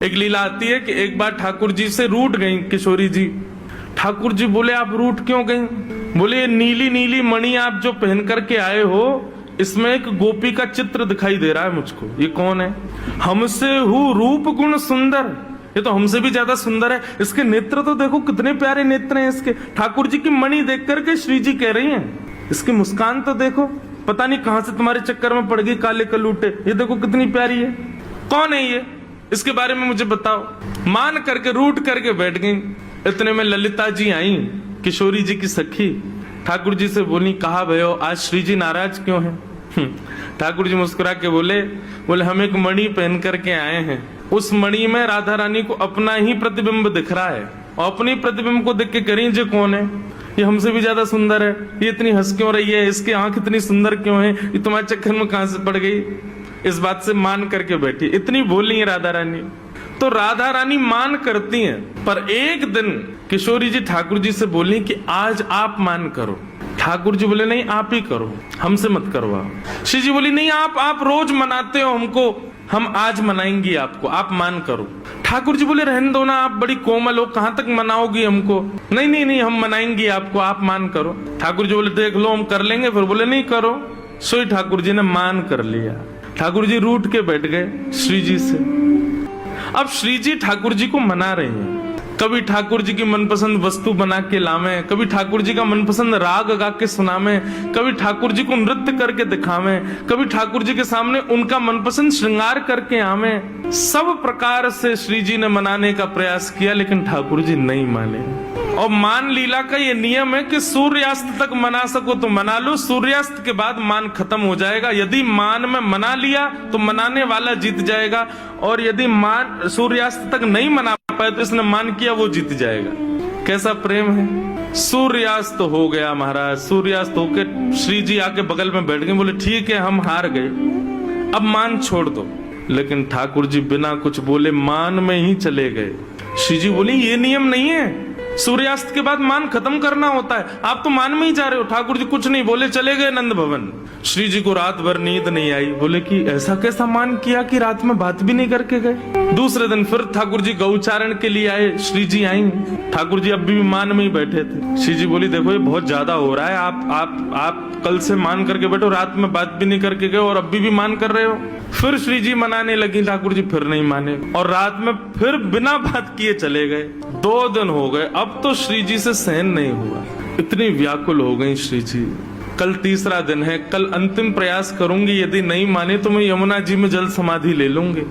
एक लीला आती है कि एक बार ठाकुर जी से रूठ गई किशोरी जी। ठाकुर जी बोले आप रूठ क्यों गई? बोले ये नीली नीली मणि आप जो पहन करके आए हो, इसमें एक गोपी का चित्र दिखाई दे रहा है मुझको। ये कौन है? हमसे हूँ रूप गुण सुंदर, ये तो हमसे भी ज्यादा सुंदर है। इसके नेत्र तो देखो कितने प्यारे नेत्र हैं इसके। ठाकुर जी की मणि देख करके श्री जी कह रही हैं, इसकी मुस्कान तो देखो, पता नहीं कहां से तुम्हारे चक्कर में पड़ गई काले कलूटे, ये देखो कितनी प्यारी है। कौन है ये? इसके बारे में मुझे बताओ। मान करके रूठ करके बैठ गई। इतने में ललिता जी आई, किशोरी जी की सखी। ठाकुर जी से बोली, कहा भयो आज श्री जी नाराज क्यों हैं? ठाकुर जी मुस्कुरा के बोले हम एक मणि पहन करके आए हैं, उस मणि में राधा रानी को अपना ही प्रतिबिंब दिख रहा है, और अपनी प्रतिबिंब को देख के करें जे कौन है? ये हमसे भी ज्यादा सुंदर है, ये इतनी हंस क्यों रही है, इसकी आंख इतनी सुंदर क्यों है, ये तुम्हारे चक्कर में कहां से पड़ गई? इस बात से मान करके बैठी। इतनी बोली है राधा रानी। तो राधा रानी मान करती हैं, पर एक दिन किशोरी जी ठाकुर जी से बोली कि आज आप मान करो। ठाकुर जी बोले नहीं आप ही करो, हमसे मत करवाओ। श्री जी बोली नहीं आप रोज मनाते हो हमको, हम आज मनाएंगी आपको, आप मान करो। ठाकुर जी बोले रहने दो ना, आप बड़ी कोमल हो, कहां तक मनाओगी हमको? नहीं हम मनाएंगी आपको, आप मान करो। ठाकुर जी बोले देख लो हम कर लेंगे। फिर बोले नहीं करो। सोई ठाकुर जी ने मान कर लिया। ठाकुर जी रूठ के बैठ गए श्री जी से। अब श्री जी ठाकुर जी को मना रहे हैं। कभी ठाकुर जी की मनपसंद वस्तु बना के लावे, कभी ठाकुर जी का मनपसंद राग गा के सुनावे, कभी ठाकुर जी को नृत्य करके दिखावे, कभी ठाकुर जी के सामने उनका मनपसंद श्रृंगार करके आवे। सब प्रकार से श्री जी ने मनाने का प्रयास किया, लेकिन ठाकुर जी नहीं माने। और मान लीला का ये नियम है कि सूर्यास्त तक मना सको तो मना लो, सूर्यास्त के बाद मान खत्म हो जाएगा। यदि मान में मना लिया तो मनाने वाला जीत जाएगा, और यदि मान सूर्यास्त तक नहीं मना पाए तो इसने मान किया वो जीत जाएगा। कैसा प्रेम है। सूर्यास्त हो गया महाराज। सूर्यास्त होके श्री जी आके बगल में बैठ गए। बोले ठीक है हम हार गए, अब मान छोड़ दो। लेकिन ठाकुर जी बिना कुछ बोले मान में ही चले गए। श्री जी बोली ये नियम नहीं है, सूर्यास्त के बाद मान खत्म करना होता है, आप तो मान में ही जा रहे हो। ठाकुर जी कुछ नहीं बोले, चले गए नंद भवन। श्री जी को रात भर नींद नहीं आई। बोले कि ऐसा कैसा मान किया कि रात में बात भी नहीं करके गए। दूसरे दिन फिर ठाकुर जी गौचारण के लिए आए। श्री जी आई, ठाकुर जी अभी भी मान में ही बैठे थे। श्री जी बोली देखो ये बहुत ज्यादा हो रहा है, आप कल से मान करके बैठो, रात में बात भी नहीं करके गए और अभी भी मान कर रहे हो। फिर श्री जी मनाने लगी, ठाकुर जी फिर नहीं माने, और रात में फिर बिना बात किए चले गए। 2 दिन हो गए, अब तो श्री जी से सहन नहीं हुआ। इतनी व्याकुल हो गई श्री जी। कल तीसरा दिन है, कल अंतिम प्रयास करूंगी, यदि नहीं माने तो मैं यमुना जी में जल समाधि ले लूंगी।